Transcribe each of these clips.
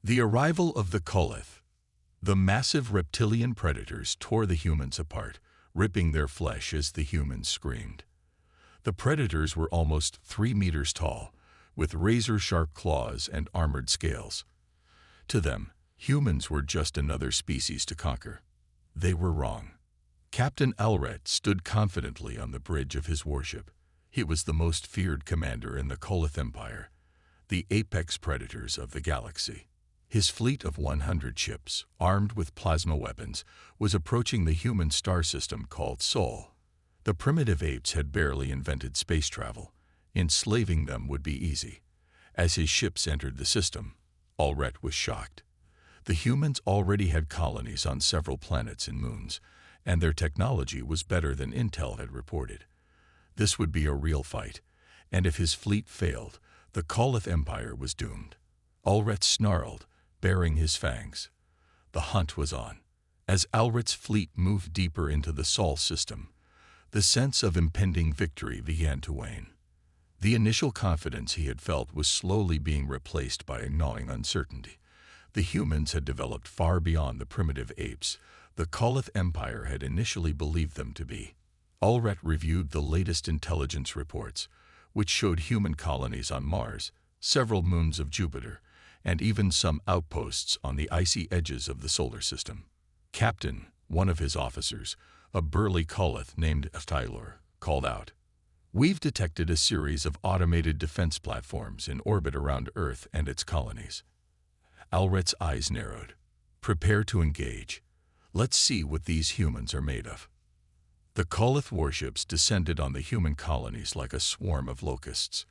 The arrival of the Kolith. The massive reptilian predators tore the humans apart, ripping their flesh as the humans screamed. The predators were almost 3 meters tall, with razor-sharp claws and armored scales. To them, humans were just another species to conquer. They were wrong. Captain Alret stood confidently on the bridge of his warship. He was the most feared commander in the Kolith Empire, the apex predators of the galaxy. His fleet of 100 ships, armed with plasma weapons, was approaching the human star system called Sol. The primitive apes had barely invented space travel. Enslaving them would be easy. As his ships entered the system, Alret was shocked. The humans already had colonies on several planets and moons, and their technology was better than Intel had reported. This would be a real fight, and if his fleet failed, the Kolith Empire was doomed. Alret snarled, baring his fangs. The hunt was on. As Alret's fleet moved deeper into the Sol system, the sense of impending victory began to wane. The initial confidence he had felt was slowly being replaced by a gnawing uncertainty. The humans had developed far beyond the primitive apes the Kolith Empire had initially believed them to be. Alret reviewed the latest intelligence reports, which showed human colonies on Mars, several moons of Jupiter, and even some outposts on the icy edges of the solar system. Captain, one of his officers, a burly Kolith named Tylor, called out, "We've detected a series of automated defense platforms in orbit around Earth and its colonies." Alret's eyes narrowed. "Prepare to engage. Let's see what these humans are made of." The Kolith warships descended on the human colonies like a swarm of locusts.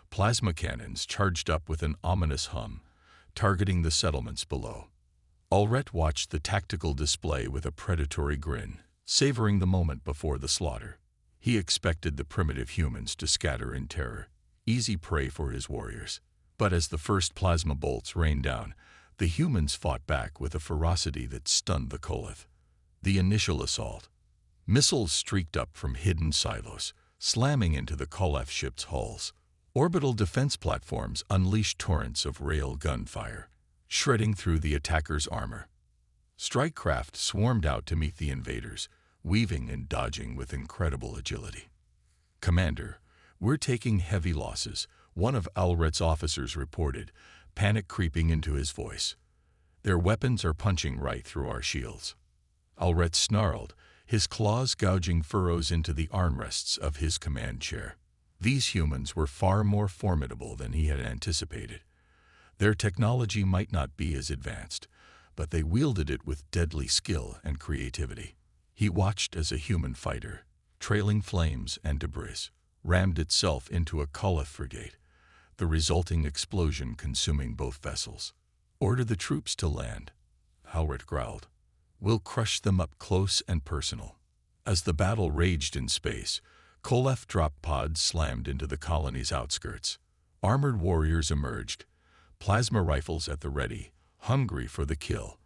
Plasma cannons charged up with an ominous hum, targeting the settlements below. Alret watched the tactical display with a predatory grin, savoring the moment before the slaughter. He expected the primitive humans to scatter in terror, easy prey for his warriors. But as the first plasma bolts rained down, the humans fought back with a ferocity that stunned the Kolith. The initial assault. Missiles streaked up from hidden silos, slamming into the Kolith ships' hulls. Orbital defense platforms unleashed torrents of rail gunfire, shredding through the attackers' armor. Strike craft swarmed out to meet the invaders, weaving and dodging with incredible agility. "Commander, we're taking heavy losses," one of Alret's officers reported, panic creeping into his voice. "Their weapons are punching right through our shields." Alret snarled, his claws gouging furrows into the armrests of his command chair. These humans were far more formidable than he had anticipated. Their technology might not be as advanced, but they wielded it with deadly skill and creativity. He watched as a human fighter, trailing flames and debris, rammed itself into a Kolith frigate, the resulting explosion consuming both vessels. "Order the troops to land," Alret growled. "We'll crush them up close and personal." As the battle raged in space, Kolith drop pods slammed into the colony's outskirts. Armored warriors emerged, plasma rifles at the ready, hungry for the kill.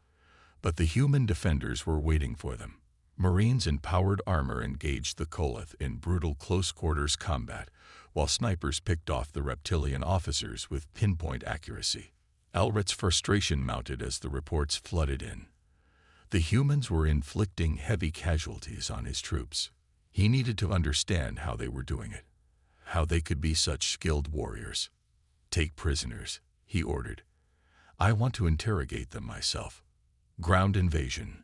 But the human defenders were waiting for them. Marines in powered armor engaged the Kolith in brutal close-quarters combat, while snipers picked off the reptilian officers with pinpoint accuracy. Alret's frustration mounted as the reports flooded in. The humans were inflicting heavy casualties on his troops. He needed to understand how they were doing it, how they could be such skilled warriors. "Take prisoners," he ordered. "I want to interrogate them myself." Ground invasion.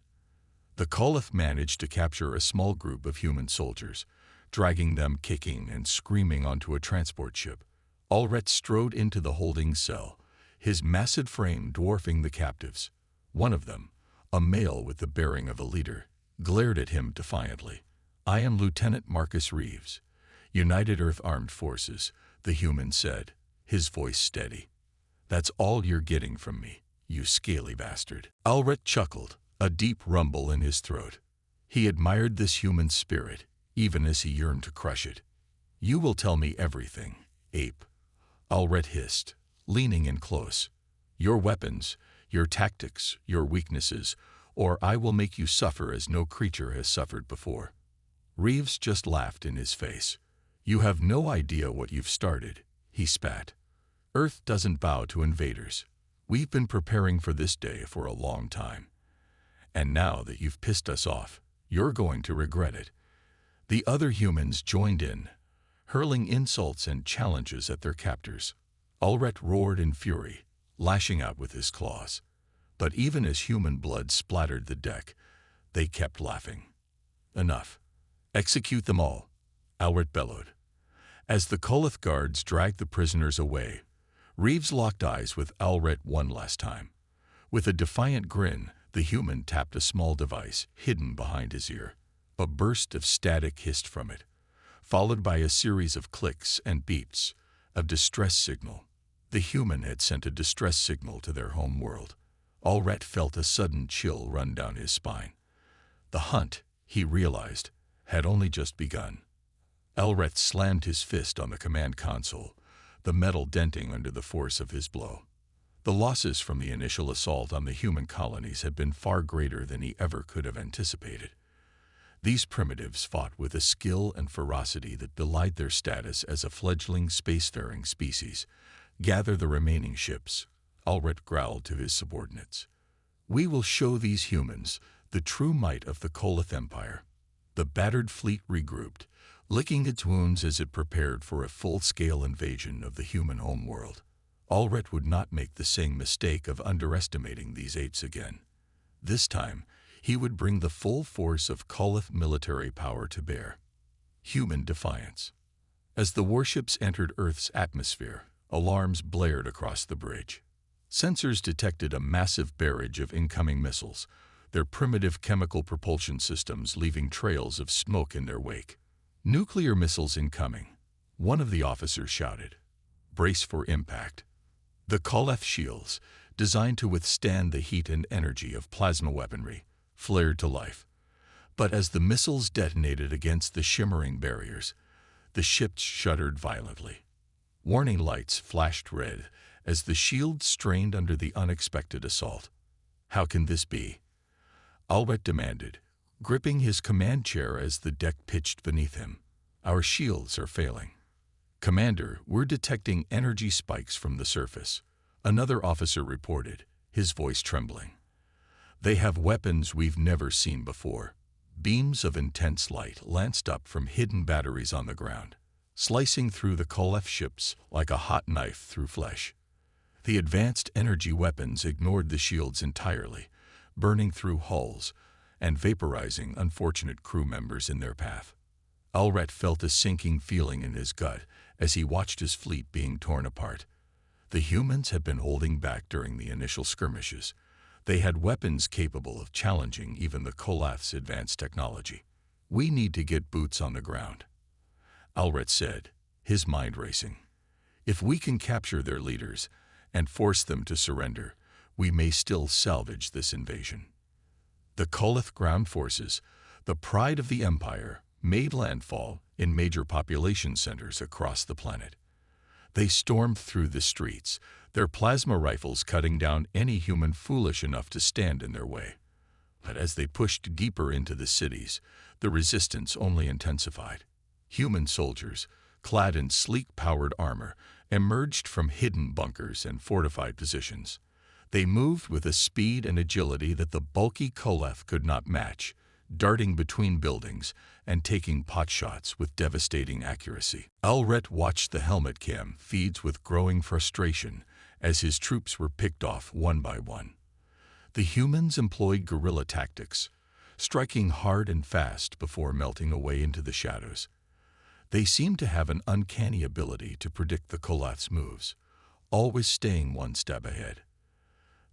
The Kolith managed to capture a small group of human soldiers, dragging them kicking and screaming onto a transport ship. Alret strode into the holding cell, his massive frame dwarfing the captives. One of them, a male with the bearing of a leader, glared at him defiantly. "I am Lieutenant Marcus Reeves, United Earth Armed Forces," the human said, his voice steady. "That's all you're getting from me, you scaly bastard." Alret chuckled, a deep rumble in his throat. He admired this human spirit, even as he yearned to crush it. "You will tell me everything, ape," Alret hissed, leaning in close. "Your weapons, your tactics, your weaknesses, or I will make you suffer as no creature has suffered before." Reeves just laughed in his face. "You have no idea what you've started," he spat. "Earth doesn't bow to invaders. We've been preparing for this day for a long time. And now that you've pissed us off, you're going to regret it." The other humans joined in, hurling insults and challenges at their captors. Ulrich roared in fury, lashing out with his claws. But even as human blood splattered the deck, they kept laughing. "Enough. Execute them all," Ulrich bellowed. As the Koleth guards dragged the prisoners away, Reeves locked eyes with Ulrich one last time. With a defiant grin, the human tapped a small device hidden behind his ear. A burst of static hissed from it, followed by a series of clicks and beeps, a distress signal. The human had sent a distress signal to their home world. Ulrich felt a sudden chill run down his spine. The hunt, he realized, had only just begun. Ulrich slammed his fist on the command console, the metal denting under the force of his blow. The losses from the initial assault on the human colonies had been far greater than he ever could have anticipated. These primitives fought with a skill and ferocity that belied their status as a fledgling spacefaring species. "Gather the remaining ships," Ulrich growled to his subordinates. "We will show these humans the true might of the Koleth Empire." The battered fleet regrouped, licking its wounds as it prepared for a full-scale invasion of the human homeworld. Ulrich would not make the same mistake of underestimating these apes again. This time, he would bring the full force of Koleth military power to bear. Human defiance. As the warships entered Earth's atmosphere, alarms blared across the bridge. Sensors detected a massive barrage of incoming missiles, their primitive chemical propulsion systems leaving trails of smoke in their wake. "Nuclear missiles incoming," one of the officers shouted. "Brace for impact." The Koleth shields, designed to withstand the heat and energy of plasma weaponry, flared to life. But as the missiles detonated against the shimmering barriers, the ships shuddered violently. Warning lights flashed red as the shields strained under the unexpected assault. "How can this be?" Ulrich demanded, gripping his command chair as the deck pitched beneath him. "Our shields are failing." "Commander, we're detecting energy spikes from the surface," another officer reported, his voice trembling. "They have weapons we've never seen before." Beams of intense light lanced up from hidden batteries on the ground, slicing through the Koleth ships like a hot knife through flesh. The advanced energy weapons ignored the shields entirely, burning through hulls and vaporizing unfortunate crew members in their path. Ulrich felt a sinking feeling in his gut as he watched his fleet being torn apart. The humans had been holding back during the initial skirmishes. They had weapons capable of challenging even the Koleth's advanced technology. "We need to get boots on the ground," Ulrich said, his mind racing. "If we can capture their leaders and force them to surrender, we may still salvage this invasion." The Koleth ground forces, the pride of the Empire, made landfall in major population centers across the planet. They stormed through the streets, their plasma rifles cutting down any human foolish enough to stand in their way. But as they pushed deeper into the cities, the resistance only intensified. Human soldiers, clad in sleek-powered armor, emerged from hidden bunkers and fortified positions. They moved with a speed and agility that the bulky Koleth could not match, darting between buildings and taking potshots with devastating accuracy. Ulrich watched the helmet cam feeds with growing frustration as his troops were picked off one by one. The humans employed guerrilla tactics, striking hard and fast before melting away into the shadows. They seemed to have an uncanny ability to predict the Koleth's moves, always staying one step ahead.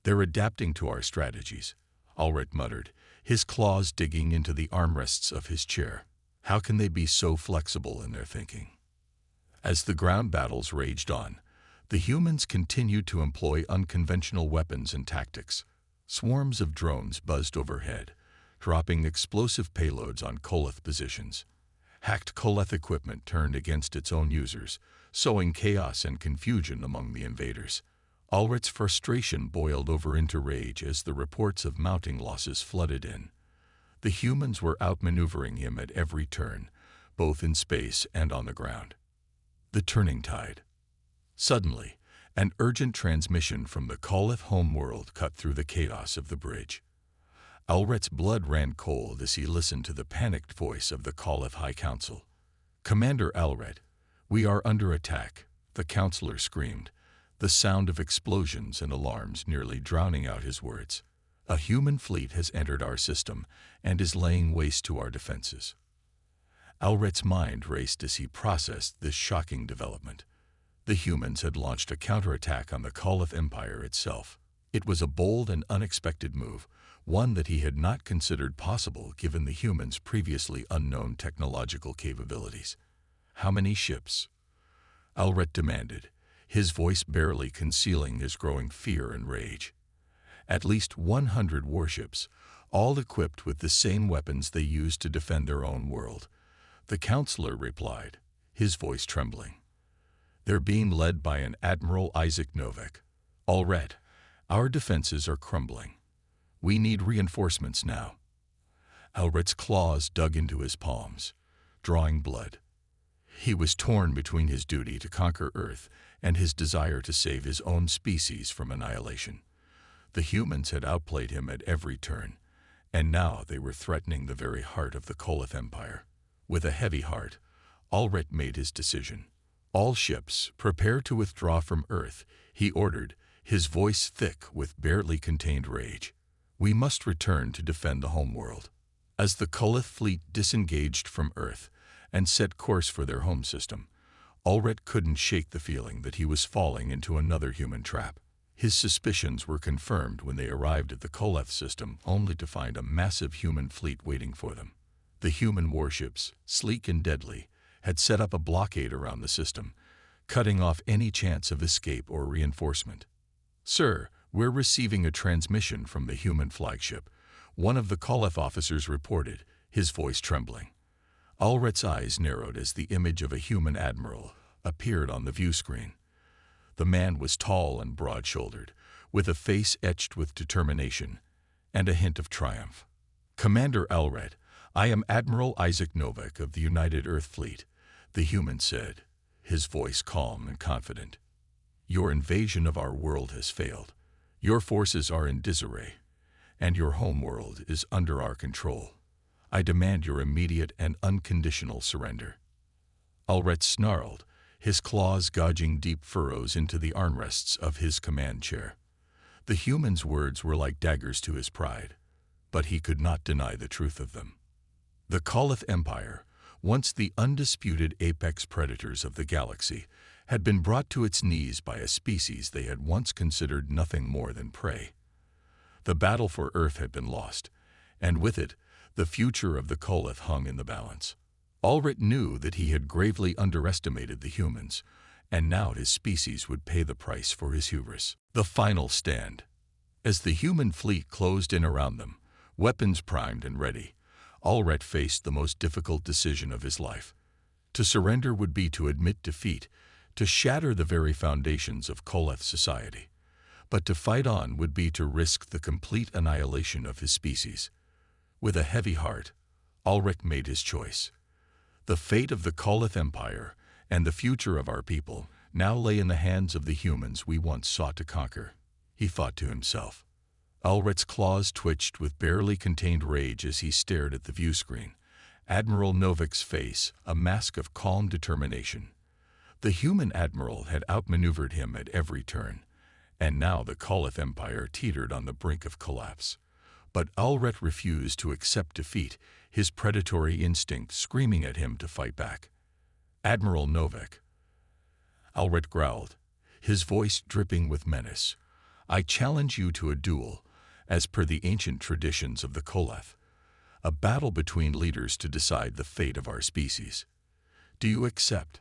"They're adapting to our strategies," Ulrich muttered, his claws digging into the armrests of his chair. "How can they be so flexible in their thinking?" As the ground battles raged on, the humans continued to employ unconventional weapons and tactics. Swarms of drones buzzed overhead, dropping explosive payloads on Koleth positions. Hacked Koleth equipment turned against its own users, sowing chaos and confusion among the invaders. Ulrich's frustration boiled over into rage as the reports of mounting losses flooded in. The humans were outmaneuvering him at every turn, both in space and on the ground. The turning tide. Suddenly, An urgent transmission from the Coleth homeworld cut through the chaos of the bridge. Alret's blood ran cold as he listened to the panicked voice of the Coleth High Council. "Commander Alret, we are under attack," the counselor screamed, the sound of explosions and alarms nearly drowning out his words. "A human fleet has entered our system and is laying waste to our defenses." Alret's mind raced as he processed this shocking development. The humans had launched a counterattack on the Coleth Empire itself. It was a bold and unexpected move, one that he had not considered possible given the humans' previously unknown technological capabilities. "How many ships?" Alret demanded, his voice barely concealing his growing fear and rage. "At least 100 warships, all equipped with the same weapons they use to defend their own world," the counselor replied, his voice trembling. "They're being led by an Admiral Isaac Novak. Alret, our defenses are crumbling. We need reinforcements now." Alret's claws dug into his palms, drawing blood. He was torn between his duty to conquer Earth and his desire to save his own species from annihilation. The humans had outplayed him at every turn, and now they were threatening the very heart of the Coleth Empire. With a heavy heart, Alret made his decision. "All ships, prepare to withdraw from Earth," he ordered, his voice thick with barely contained rage. "We must return to defend the homeworld." As the Coleth fleet disengaged from Earth and set course for their home system, Alret couldn't shake the feeling that he was falling into another human trap. His suspicions were confirmed when they arrived at the Coleth system, only to find a massive human fleet waiting for them. The human warships, sleek and deadly, had set up a blockade around the system, cutting off any chance of escape or reinforcement. "Sir, we're receiving a transmission from the human flagship," one of the Coleth officers reported, his voice trembling. Alret's eyes narrowed as the image of a human admiral appeared on the view screen. The man was tall and broad-shouldered, with a face etched with determination and a hint of triumph. "Commander Alret, I am Admiral Isaac Novak of the United Earth Fleet," the human said, his voice calm and confident. "Your invasion of our world has failed. Your forces are in disarray, and your homeworld is under our control. I demand your immediate and unconditional surrender." Alret snarled, his claws gouging deep furrows into the armrests of his command chair. The human's words were like daggers to his pride, but he could not deny the truth of them. The Coleth Empire, once the undisputed apex predators of the galaxy, had been brought to its knees by a species they had once considered nothing more than prey. The battle for Earth had been lost, and with it, the future of the Coleth hung in the balance. Alret knew that he had gravely underestimated the humans, and now his species would pay the price for his hubris. The final stand. As the human fleet closed in around them, weapons primed and ready, Alret faced the most difficult decision of his life. To surrender would be to admit defeat, to shatter the very foundations of Coleth society. But to fight on would be to risk the complete annihilation of his species. With a heavy heart, Alret made his choice. The fate of the Coleth Empire and the future of our people now lay in the hands of the humans we once sought to conquer, he thought to himself. Alret's claws twitched with barely contained rage as he stared at the view screen. Admiral Novak's face, a mask of calm determination. The human admiral had outmaneuvered him at every turn, and now the Coleth Empire teetered on the brink of collapse. But Alret refused to accept defeat, his predatory instinct screaming at him to fight back. "Admiral Novak," Alret growled, his voice dripping with menace, "I challenge you to a duel, as per the ancient traditions of the Coleth, a battle between leaders to decide the fate of our species. Do you accept?"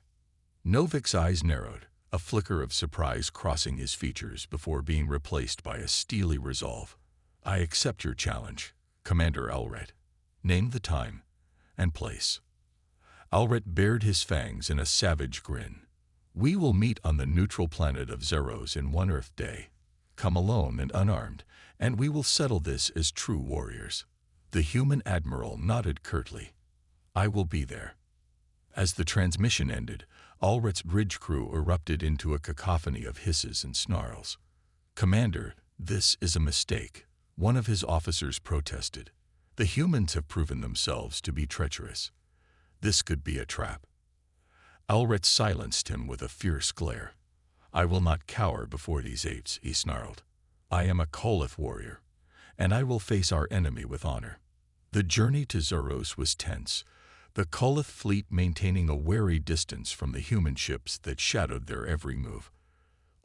Novak's eyes narrowed, a flicker of surprise crossing his features before being replaced by a steely resolve. "I accept your challenge, Commander Alret. Name the time and place." Alret bared his fangs in a savage grin. "We will meet on the neutral planet of Zeros in one Earth day. Come alone and unarmed, and we will settle this as true warriors." The human admiral nodded curtly. "I will be there." As the transmission ended, Allred's bridge crew erupted into a cacophony of hisses and snarls. "Commander, this is a mistake," one of his officers protested. "The humans have proven themselves to be treacherous. This could be a trap." Allred silenced him with a fierce glare. "I will not cower before these apes," he snarled. "I am a Kolith warrior, and I will face our enemy with honor." The journey to Zoros was tense, the Kolith fleet maintaining a wary distance from the human ships that shadowed their every move.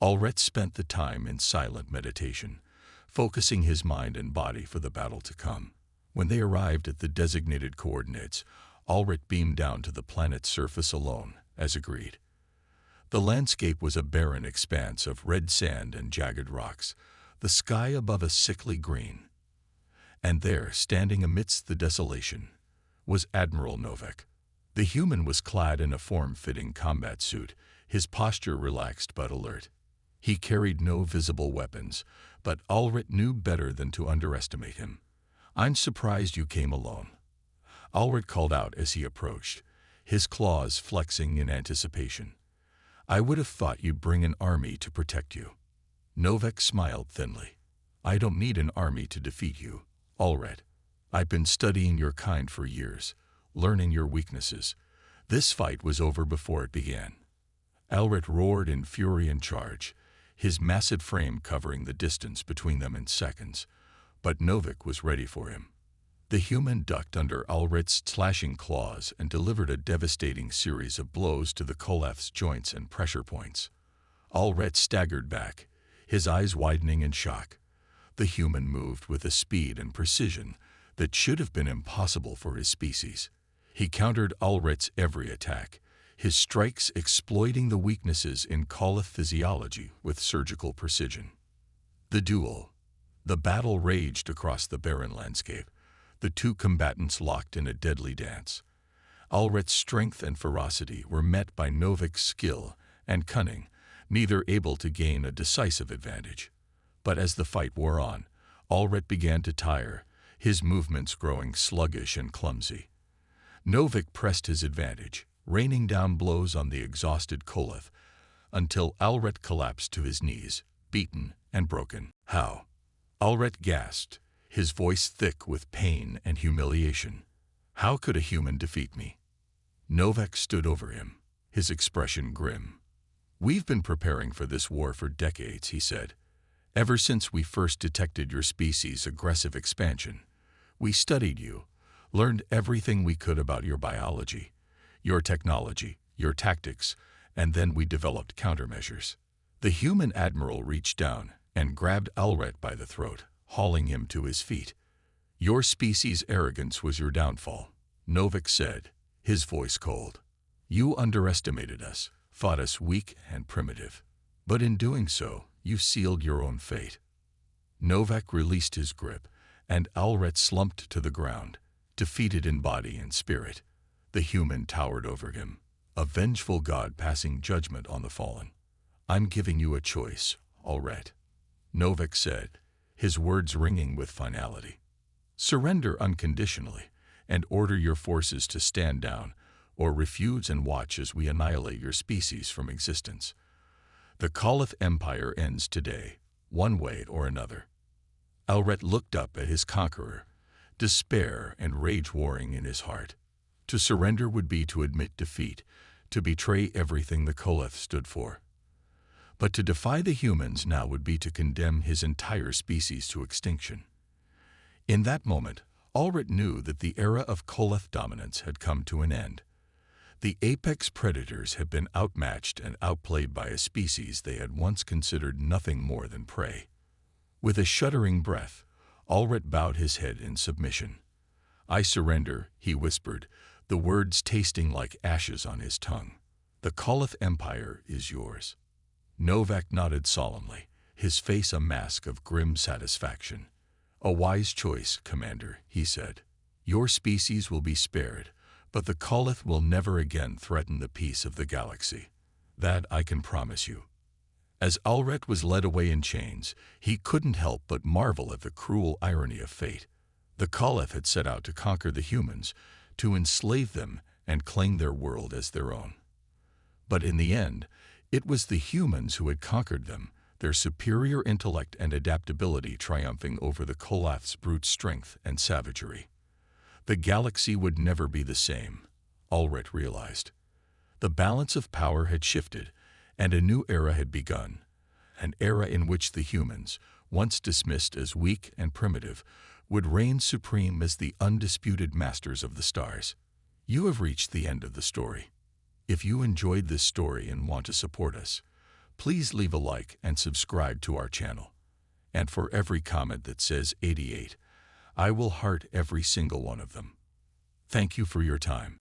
Allred spent the time in silent meditation, focusing his mind and body for the battle to come. When they arrived at the designated coordinates, Allred beamed down to the planet's surface alone, as agreed. The landscape was a barren expanse of red sand and jagged rocks, the sky above a sickly green. And there, standing amidst the desolation, was Admiral Novak. The human was clad in a form-fitting combat suit, his posture relaxed but alert. He carried no visible weapons, but Allred knew better than to underestimate him. "I'm surprised you came alone," Allred called out as he approached, his claws flexing in anticipation. "I would have thought you'd bring an army to protect you." Novak smiled thinly. "I don't need an army to defeat you, Allred. I've been studying your kind for years, learning your weaknesses. This fight was over before it began." Allred roared in fury and charge, his massive frame covering the distance between them in seconds, but Novak was ready for him. The human ducked under Allred's slashing claws and delivered a devastating series of blows to the Koleth's joints and pressure points. Allred staggered back, his eyes widening in shock. The human moved with a speed and precision that should have been impossible for his species. He countered Allred's every attack, his strikes exploiting the weaknesses in Koleth physiology with surgical precision. The battle raged across the barren landscape, the two combatants locked in a deadly dance. Allred's strength and ferocity were met by Novak's skill and cunning, neither able to gain a decisive advantage. But as the fight wore on, Allred began to tire, his movements growing sluggish and clumsy. Novak pressed his advantage, raining down blows on the exhausted Koleth, until Allred collapsed to his knees, beaten and broken. "How?" Allred gasped, his voice thick with pain and humiliation. "How could a human defeat me?" Novak stood over him, his expression grim. "We've been preparing for this war for decades," he said. "Ever since we first detected your species' aggressive expansion. We studied you, learned everything we could about your biology, your technology, your tactics, and then we developed countermeasures." The human admiral reached down and grabbed Allred by the throat, hauling him to his feet. "Your species' arrogance was your downfall," Novak said, his voice cold. "You underestimated us, thought us weak and primitive. But in doing so, you sealed your own fate." Novak released his grip, and Allred slumped to the ground, defeated in body and spirit. The human towered over him, a vengeful god passing judgment on the fallen. "I'm giving you a choice, Allred," Novak said, his words ringing with finality. "Surrender unconditionally, and order your forces to stand down, or refuse and watch as we annihilate your species from existence. The Koleth Empire ends today, one way or another." Allred looked up at his conqueror, despair and rage warring in his heart. To surrender would be to admit defeat, to betray everything the Koleth stood for. But to defy the humans now would be to condemn his entire species to extinction. In that moment, Allred knew that the era of Koleth dominance had come to an end. The apex predators had been outmatched and outplayed by a species they had once considered nothing more than prey. With a shuddering breath, Allred bowed his head in submission. "I surrender," he whispered, the words tasting like ashes on his tongue. "The Koleth Empire is yours." Novak nodded solemnly, his face a mask of grim satisfaction. "A wise choice, Commander," he said. "Your species will be spared, but the Koleth will never again threaten the peace of the galaxy. That I can promise you." As Allred was led away in chains, he couldn't help but marvel at the cruel irony of fate. The Koleth had set out to conquer the humans, to enslave them and claim their world as their own. But in the end, it was the humans who had conquered them, their superior intellect and adaptability triumphing over the Koloth's brute strength and savagery. The galaxy would never be the same, Ulrich realized. The balance of power had shifted, and a new era had begun, an era in which the humans, once dismissed as weak and primitive, would reign supreme as the undisputed masters of the stars. You have reached the end of the story. If you enjoyed this story and want to support us, please leave a like and subscribe to our channel. And for every comment that says 88, I will heart every single one of them. Thank you for your time.